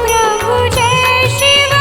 प्रभु जय शिव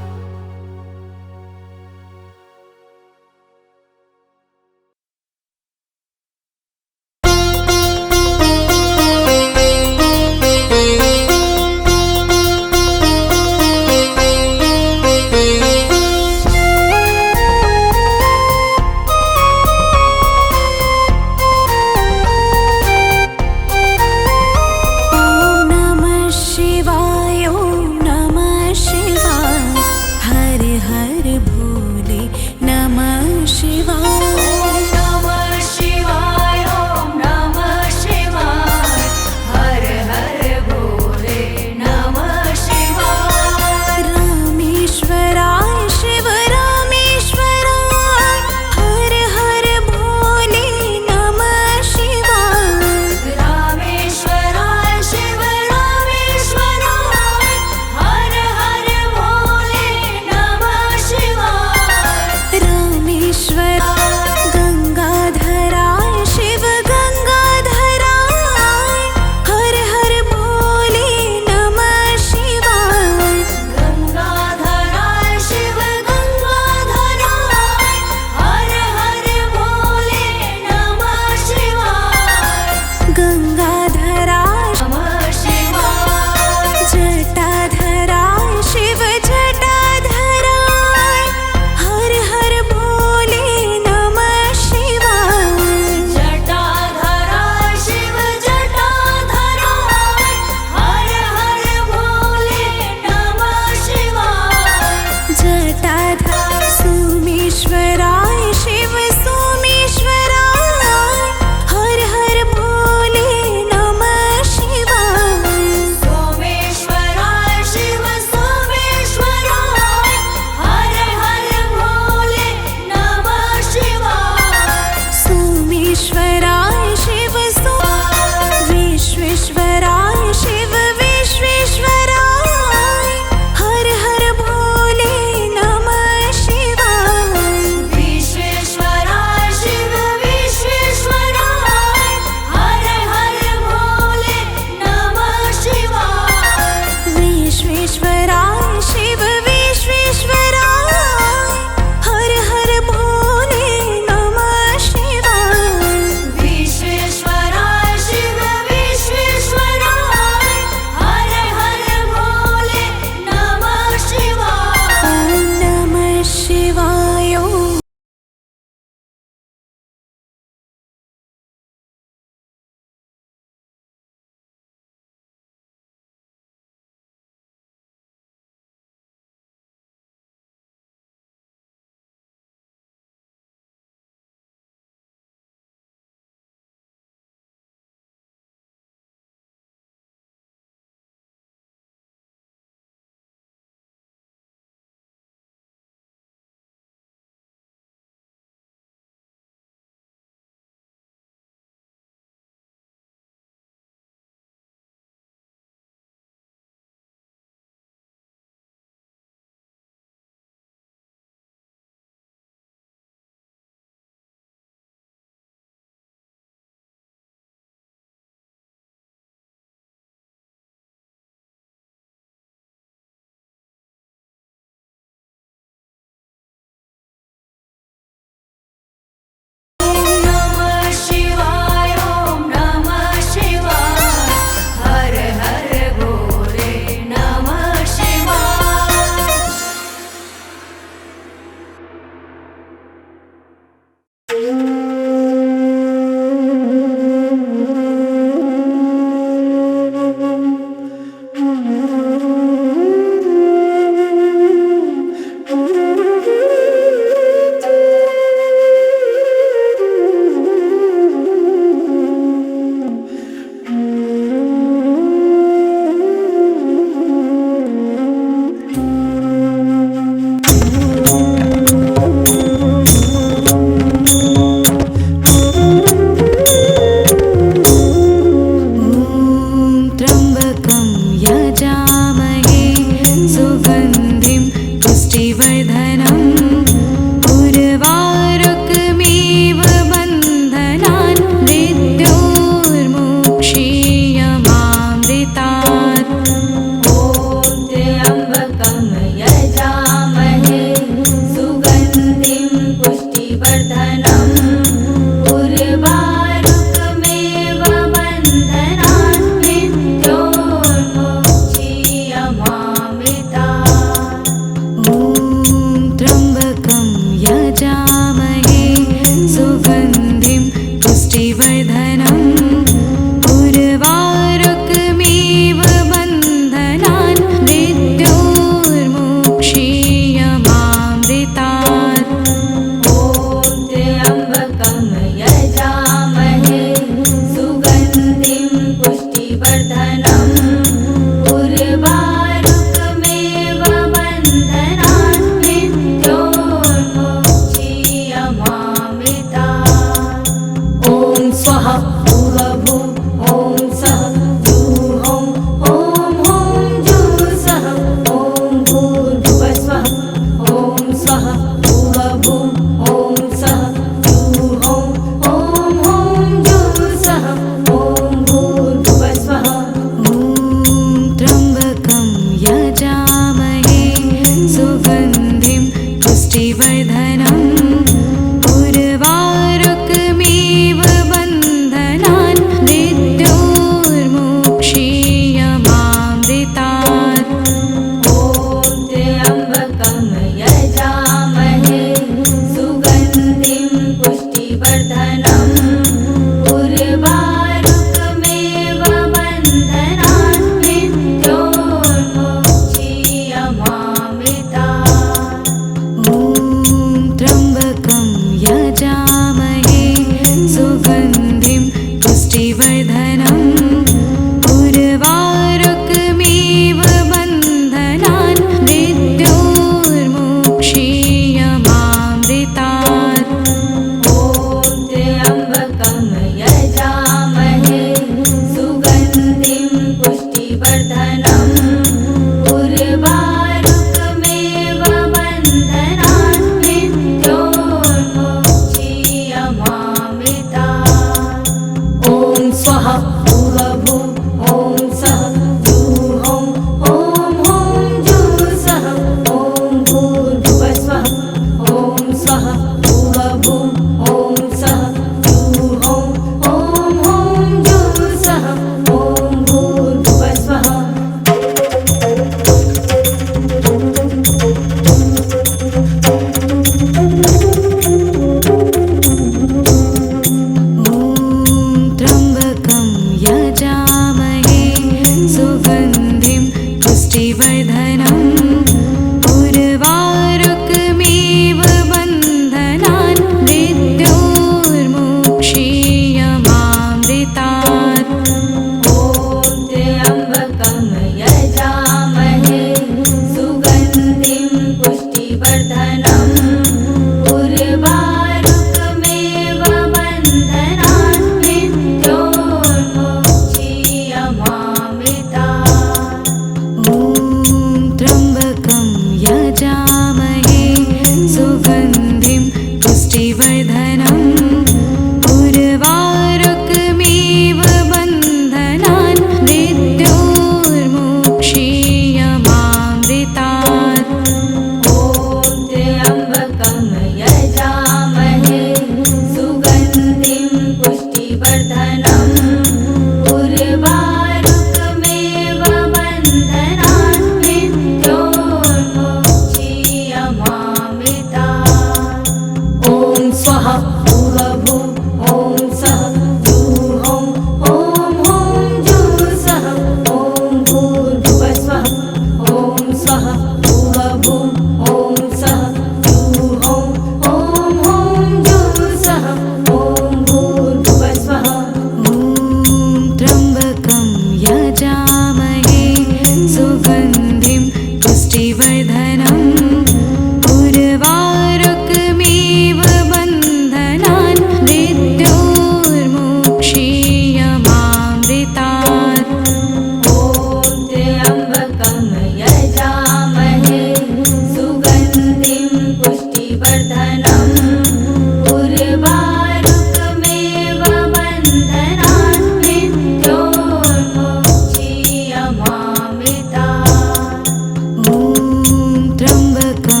त्र्यंबकम्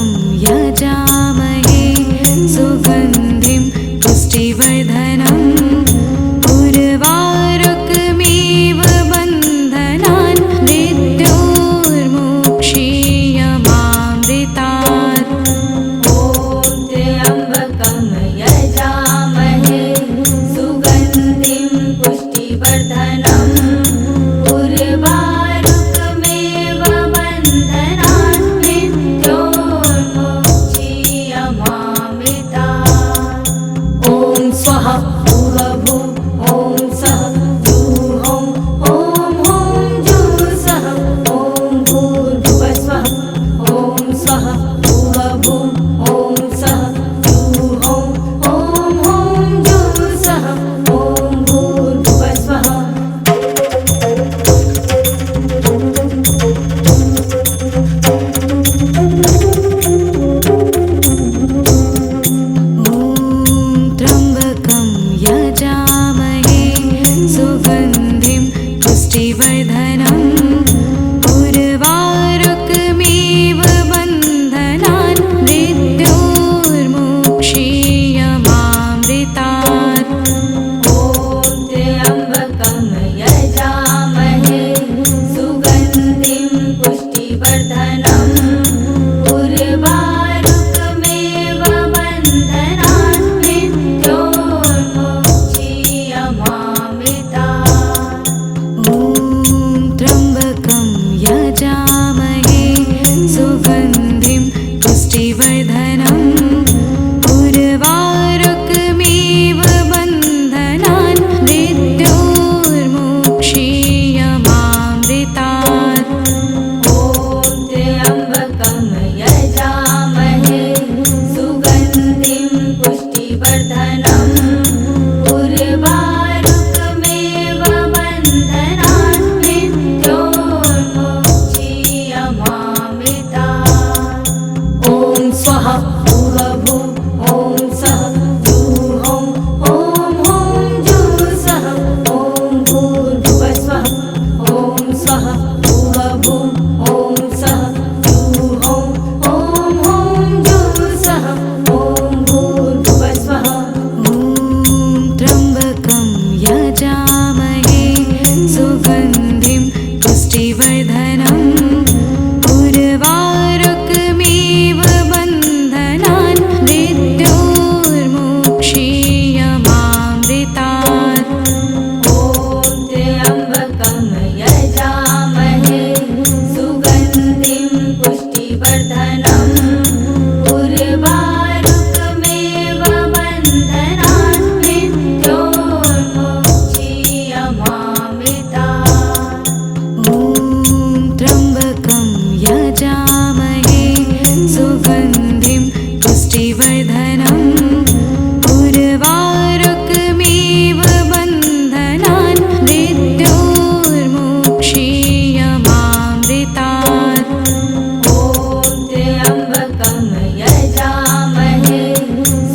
स्वाहा भूवभुः ॐ सः जुहों ॐ हुं जुःसः ॐ भूर्भुवः स्वः। त्र्यम्बकं यजामहे सुगन्धिं पुष्टिवर्धनम् उर्वारुकमिव बन्धनान् मृत्योर्मुक्षीयमामृतात्। ॐ त्र्यम्बकं यजामहे सुगन्धिं पुष्टिवर्धनम् उर्वारुकमिव बन्धनान् मृत्योर्मुक्षीयमामृतात्। ॐ त्र्यम्बकं यजामहे सुगन्धिं पुष्टिवर्धनम् उर्वारुकमिव बन्धनान् मृत्योर्मुक्षीयमामृतात्। ॐ त्र्यम्बकं यजामहे सुगन्धिं पुष्टिवर्धनम् उर्वारुकमिव बन्धनान् मृत्योर्मुक्षीयमामृतात्। ॐ स्वाहा भूवभुः ॐ सः जुहों ॐ हुं जुःसः ॐ भूर्भुवः स्वः। ॐ स्वाहा भूवभुः ॐ सः जुहों ॐ हुं जुःसः ॐ भूर्भुवः स्वः। ॐ त्र्यम्बकं यजामहे सुगन्धिं पुष्टिवर्धनम् उर्वारुकमिव बन्धनान् मृत्योर्मुक्षीयमामृतात्। ॐ त्र्यम्बकं यजामहे सुगन्धिं पुष्टिवर्धनम् उर्वारुकमिव बन्धनान् मृत्योर्मुक्षीयमामृतात्। ॐ त्र्यम्बकं यजामहे सुगन्धिं पुष्टिवर्धनम् उर्वारुकमिव बन्धनान् मृत्योर्मुक्षीयमामृतात्। ॐ त्र्यम्बकं यजामहे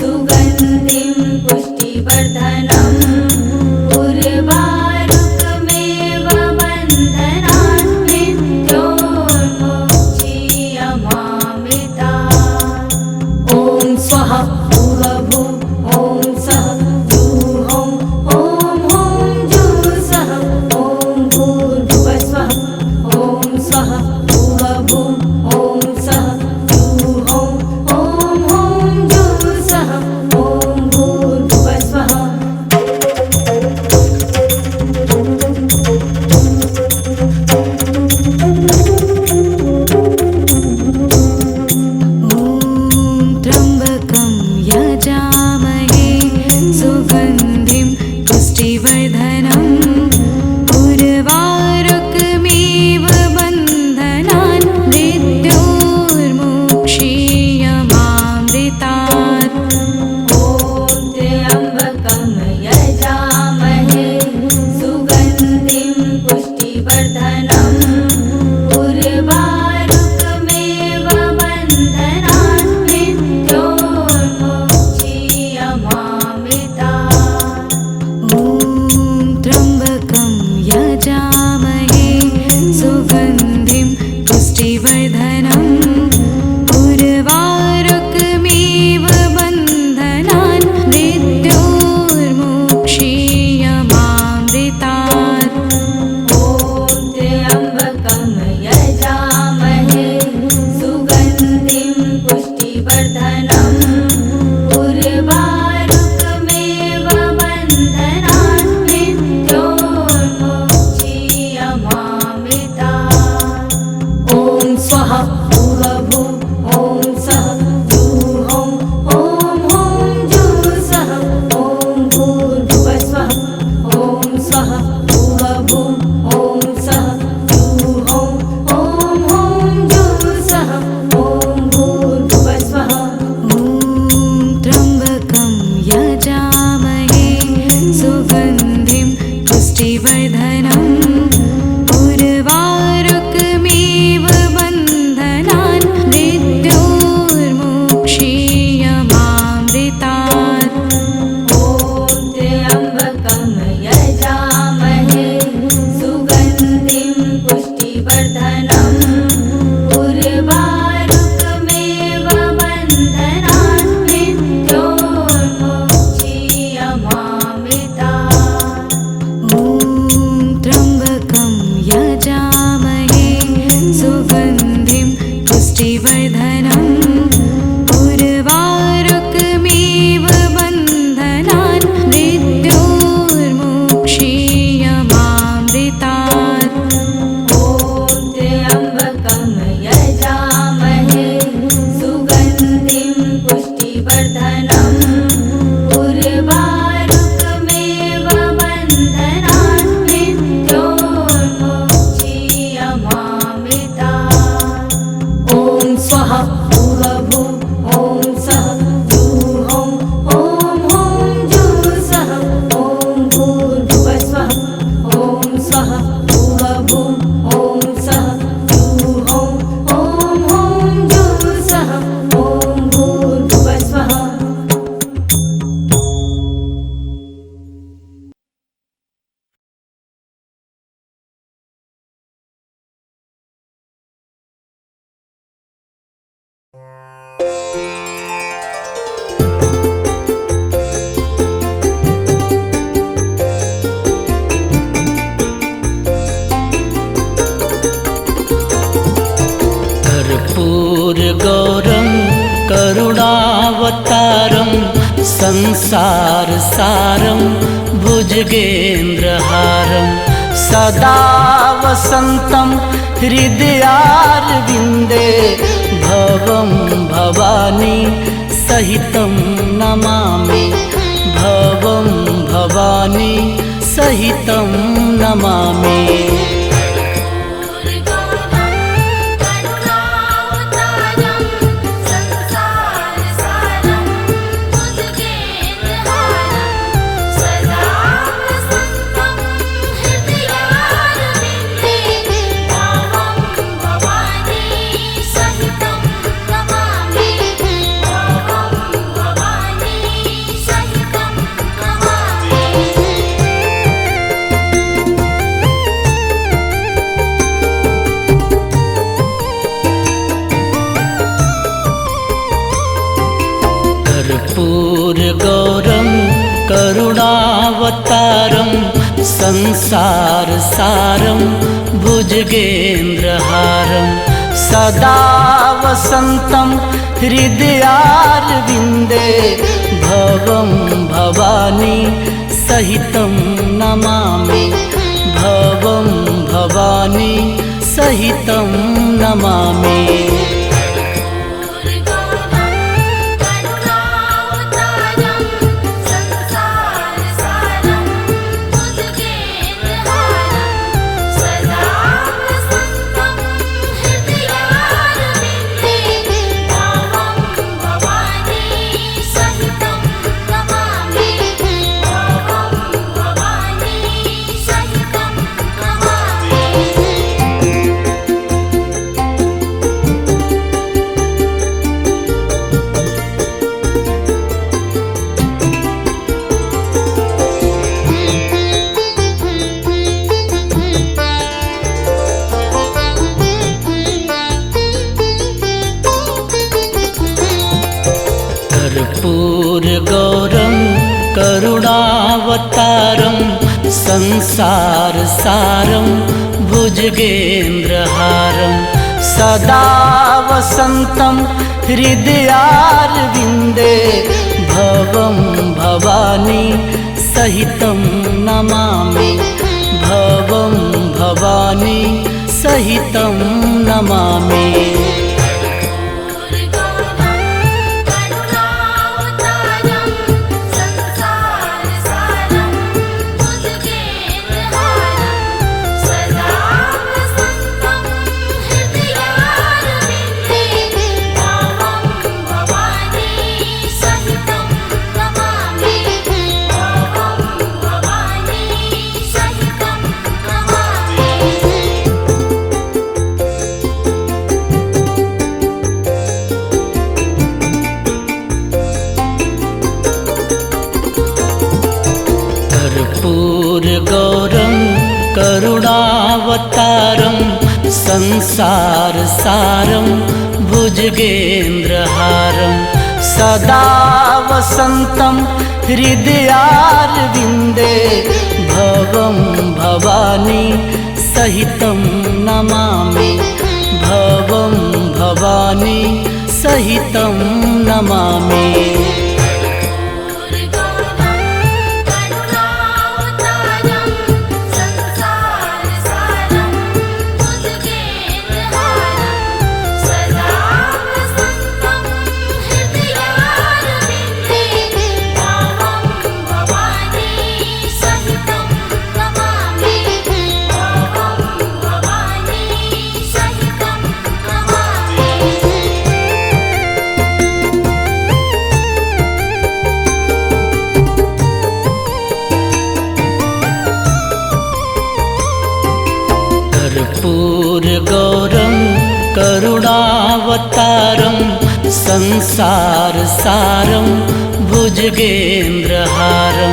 सुगन्धिं पुष्टिवर्धनम् उर्वारुकमिव बन्धनान् मृत्योर्मुक्षीयमामृतात्। ॐ स्वाहा भूवभुः ॐ सः जुहों ॐ हुं जुःसः ॐ भूर्भुवः स्वः। ॐ स्वाहा भूवभुः ॐ सः जुहों ॐ हुं जुःसः ॐ भूर्भुवः स्वः। ॐ त्र्यम्बकं यजामहे सुगन्धिं पुष्टिवर्धनम् उर्वारुकमिव बन्धनान् मृत्योर्मुक्षीयमामृतात्। ॐ त्र्यम्बकं यजामहे सुगन्धिं पुष्टिवर्धनम् उर्वारुकमिव बन्धनान् मृत्योर्मुक्षीयमामृतात्। ॐ त्र्यम्बकं यजामहे सुगन्धिं पुष्टिवर्धनम् उर्वारुकमिव बन्धनान् मृत्योर्मुक्षीयमामृतात्। ॐ त्र्यम्बकं यजामहे सुगन्धिं बन्धनान् मृत्योर्मुक्षीयमामृतात्। ॐ त्र्यम्बकं यजामहे सुगन्धिं पुष्टिवर्धनम् उर्वारुकमिव बन्धनान् मृत्योर्मुक्षीयमामृतात्। ॐ त्र्यम्बकं यजामहे सुगन्धिं पुष्टिवर्धनम् उर्वारुकमिव बन्धनान् मृत्योर्मुक्षीयमामृतात्। ॐ स्वाहा भूर्भुवः ॐ सः जुहोम् ॐ जुःसः ॐ भूर्भुवः स्वः ॐ स्वः भूर्भुवः ॐ सः जुहोम् ॐ जुःसः ॐ भूर्भुवः स्वः। कर्पूरगौरं करुणावतारं संसारसारं भुजगेन्द्रहारं सदा वसन्तं हृदयारविन्दे भवं भवानी सहितं नमामि भवं भवानी सहितं नमामि। कर्पूरगौरं करुणावतारं संसारसारं भुजगेन्द्रहारं सदा वसन्तं हृदयारविन्दे भवं भवानी सहितं नमामि भवं भवानी सहितं नमामि। कर्पूरगौरं करुणावतारं संसारसारं भुजगेन्द्रहारं सदा वसन्तं हृदयारविन्दे भवं भवानी सहितं नमामि भवं भवानी सहितं नमामि। कर्पूरगौरं करुणावतारं संसारसारं भुजगेन्द्रहारं सदा वसन्तं हृदयारविन्दे भवं भवानी सहितं नमामि भवं भवानी सहितं नमामि। कर्पूरगौरं करुणावतारं संसारसारं भुजगेन्द्रहारं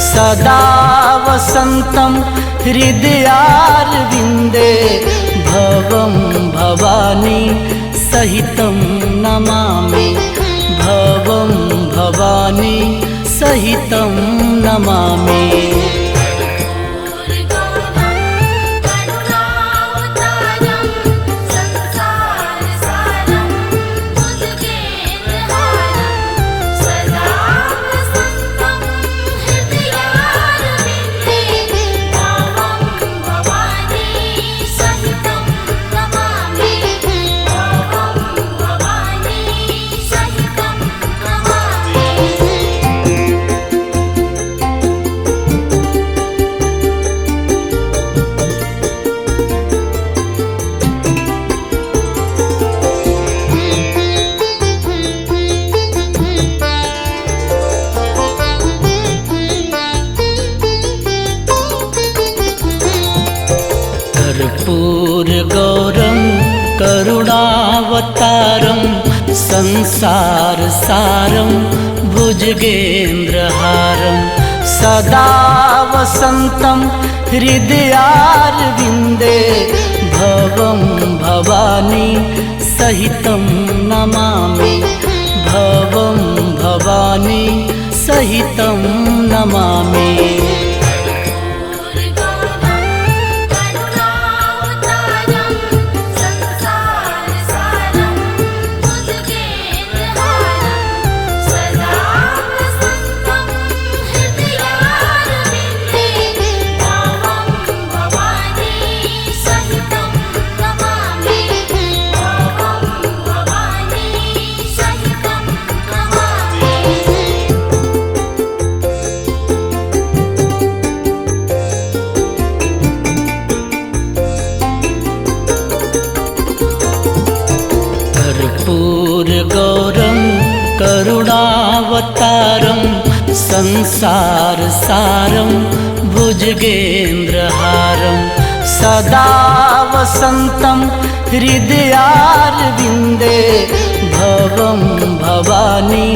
सदा वसन्तं हृदयारविन्दे भवं भवानी सहितं नमामि भवं भवानी सहितं नमामि। कर्पूरगौरं करुणावतारं संसारसारं भुजगेन्द्रहारं सदा वसन्तं हृदयारविन्दे भवं भवानी सहितं नमामि भवं भवानी सहितं नमामि। कर्पूरगौरं करुणावतारं संसारसारं भुजगेन्द्रहारं सदा वसन्तं हृदयारविन्दे भवं भवानी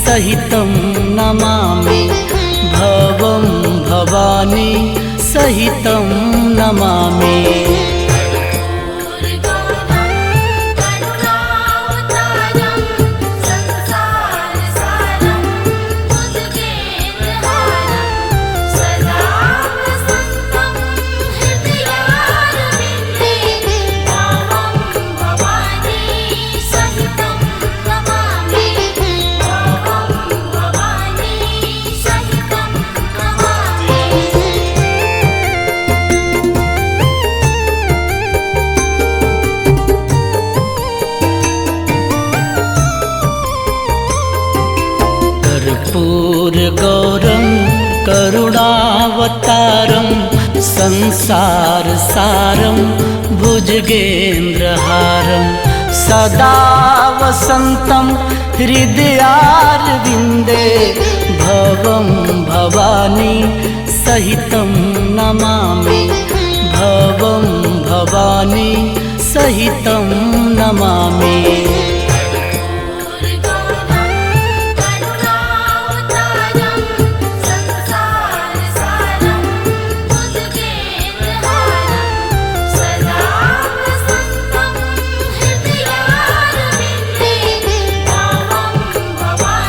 सहितं नमामि भवं भवानी सहितं नमामि। कर्पूरगौरं करुणावतारं संसारसारं भुजगेन्द्रहारं सदा वसन्तं हृदयारविन्दे भवं भवानी सहितं नमामि भवं भवानी सहितं नमामि। Baba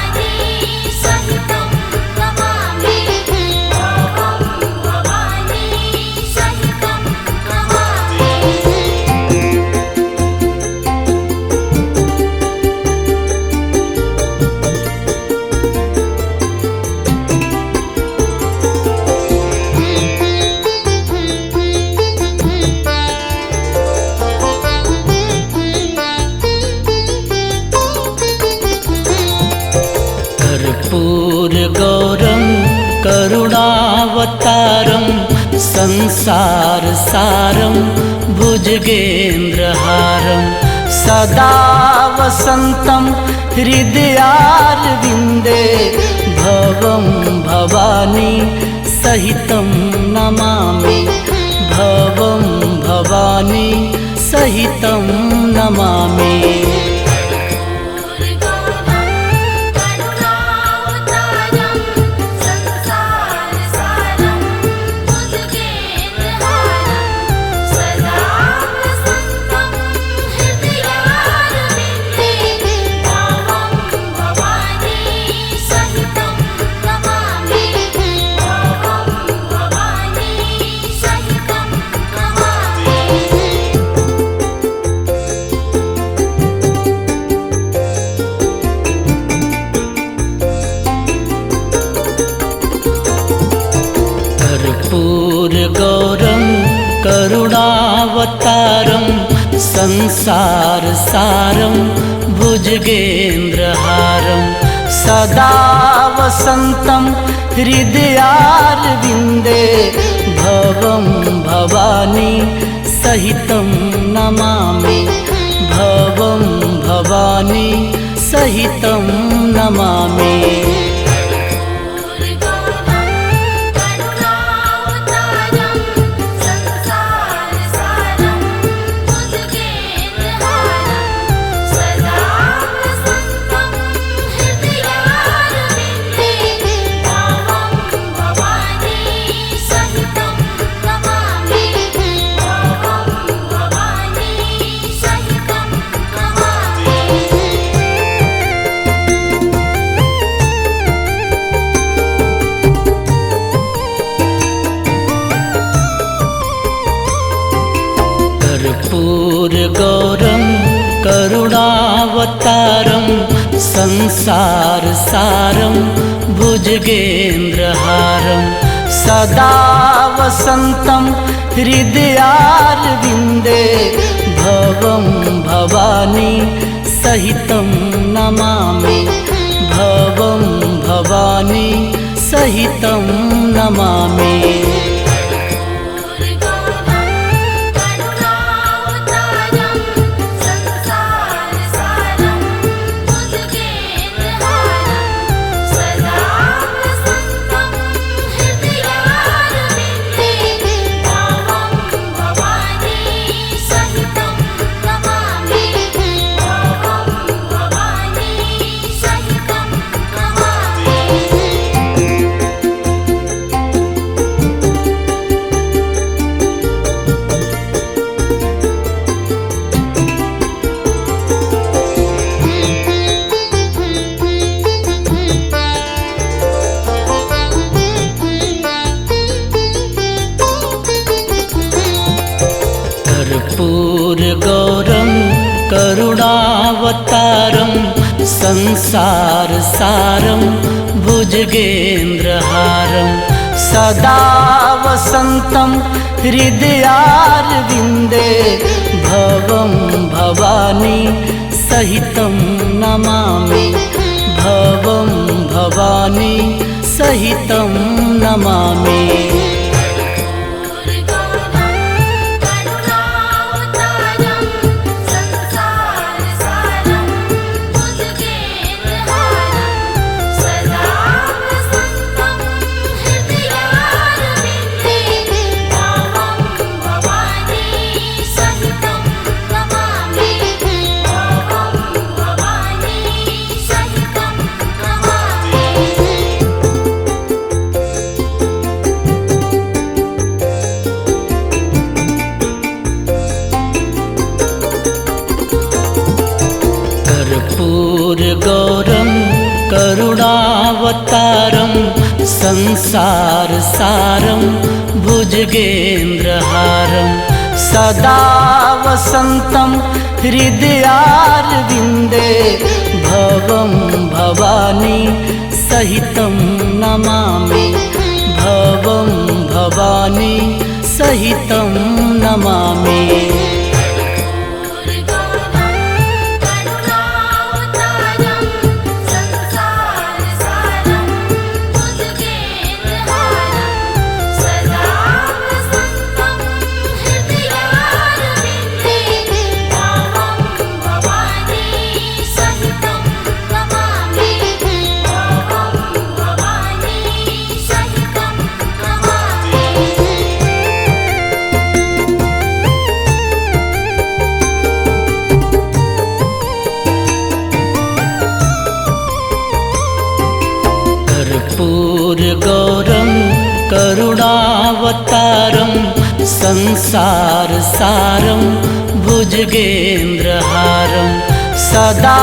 संसार सारं भुजगेन्द्रहारं सदा वसन्तं हृदयारविन्दे भवं भवानी सहितं नमामि भवं भवानी सहितं नमामि। कर्पूरगौरं करुणावतारं संसार सारं भुजगेन्द्रहारं सदा वसन्तं हृदयारविन्दे भवं भवानी सहितं नमामि भवं भवानी सहितं नमामि। कर्पूरगौरं करुणावतारं संसार सारं भुजगेन्द्रहारं सदा वसन्तं हृदयारविन्दे भवं भवानी सहितं नमामि भवं भवानी सहितं नमामि। कर्पूरगौरं करुणावतारं संसार सारं भुजगेन्द्रहारं सदा वसन्तं हृदयारविन्दे भवं भवानी सहितं नमामि भवं भवानी सहितं नमामि। कर्पूरगौरं करुणावतारं संसार सारं भुजगेन्द्रहारं सदा वसन्तं हृदयारविन्दे भवं भवानी सहितं नमामि भवं भवानी सहितं नमामि। संसार सारं भुजगेन्द्रहारं सदा कर्पूरगौरं करुणावतारं संसारसारं भुजगेन्द्रहारं सदा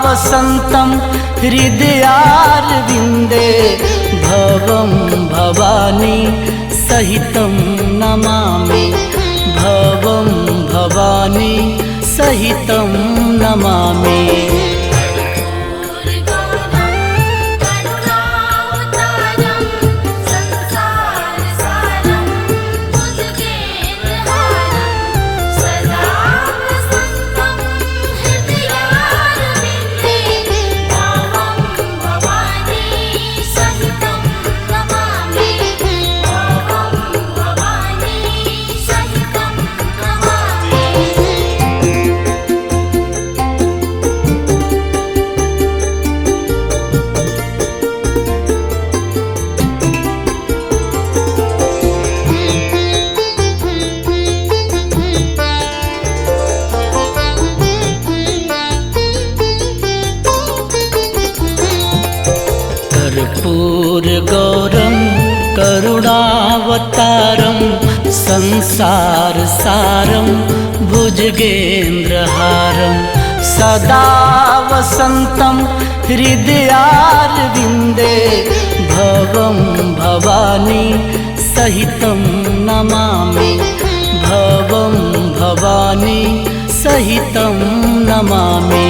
वसन्तं हृदयारविन्दे भवं भवानी सहितं नमामि भवं भवानी सहितं नमामि। कर्पूरगौरं करुणावतारं संसारसारं भुजगेन्द्रहारं सदा वसन्तं हृदयारविन्दे भवं भवानी सहितं नमामि भवं भवानी सहितं नमामि।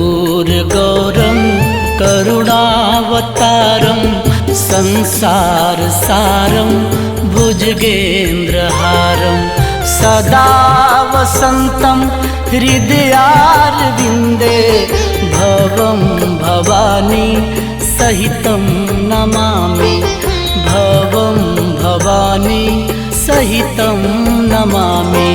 कर्पूरगौरं करुणावतारं संसारसारं भुजगेन्द्रहारं सदा वसन्तं हृदयारविन्दे भवं भवानी सहितं नमामि भवं भवानी सहितं नमामि।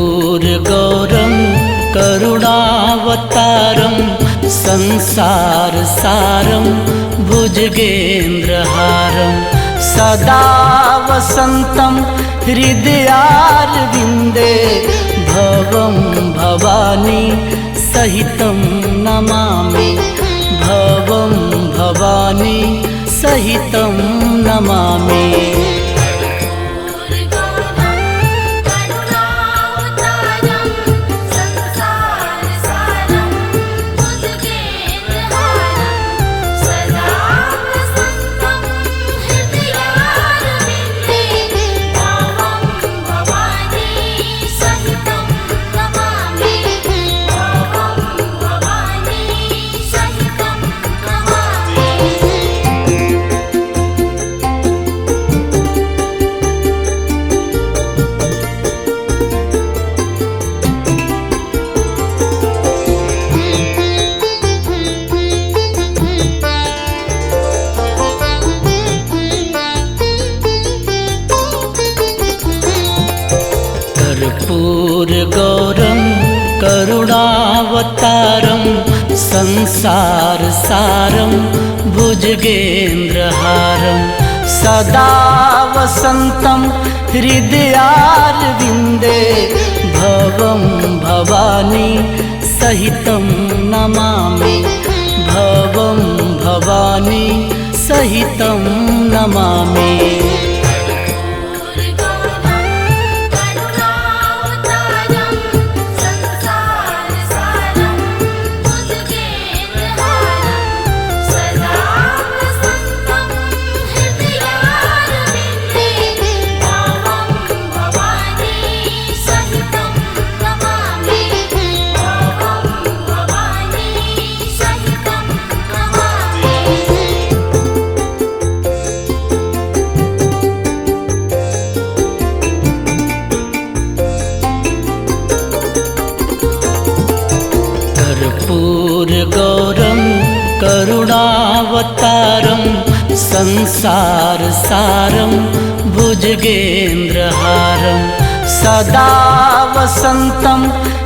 कर्पूरगौरं करुणावतारं संसारसारं भुजगेन्द्रहारं सदा वसन्तं हृदयारविन्दे भवं भवानी सहितं नमामि भवं भवानी सहितं नमामि। कर्पूरगौरं करुणावतारं संसारसारं भुजगेन्द्रहारं सदा वसन्तं हृदयारविन्दे भवं भवानी सहितं नमामि भवं भवानी भवानी सहितं नमामि। कर्पूरगौरं करुणावतारं संसारसारं भुजगेन्द्रहारं सदा वसन्तं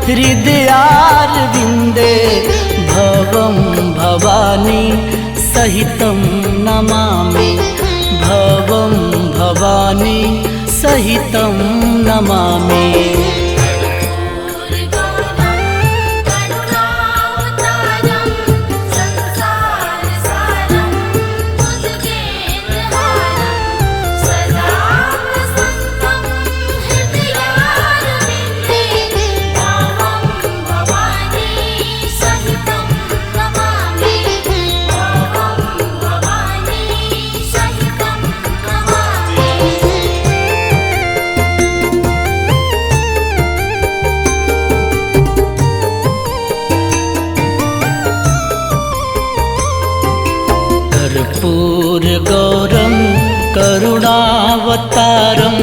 हृदयारविन्दे भवं भवानी सहितं नमामि। भवं भवानी सहितं नमामि। कर्पूरगौरं करुणावतारं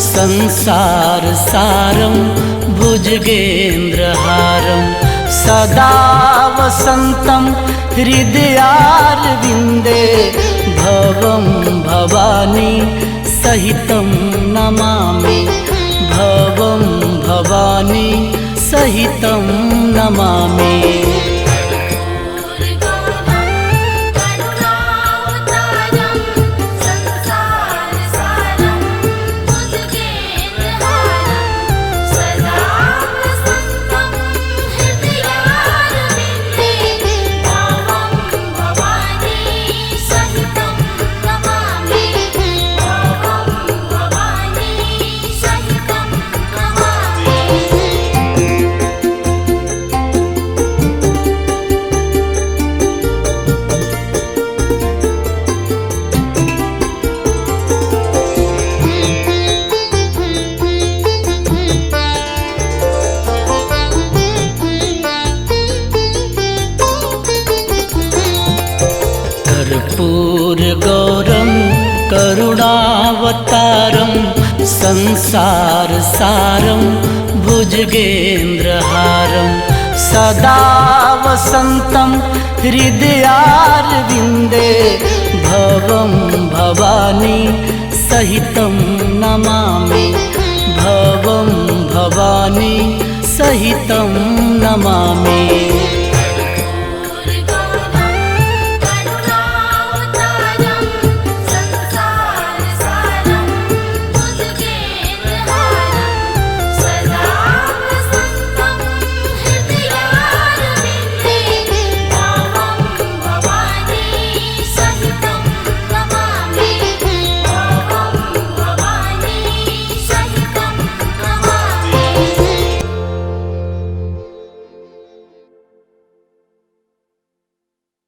संसारसारं भुजगेन्द्रहारं सदा वसन्तं हृदयारविन्दे भवं भवानी सहितं नमामि। भवं भवानी सहितं नमामि। कर्पूरगौरं करुणावतारं संसारसारं भुजगेन्द्रहारं सदा वसन्तं हृदयारविन्दे भवं भवानी सहितं नमामि। भवं भवानी सहितं नमामि।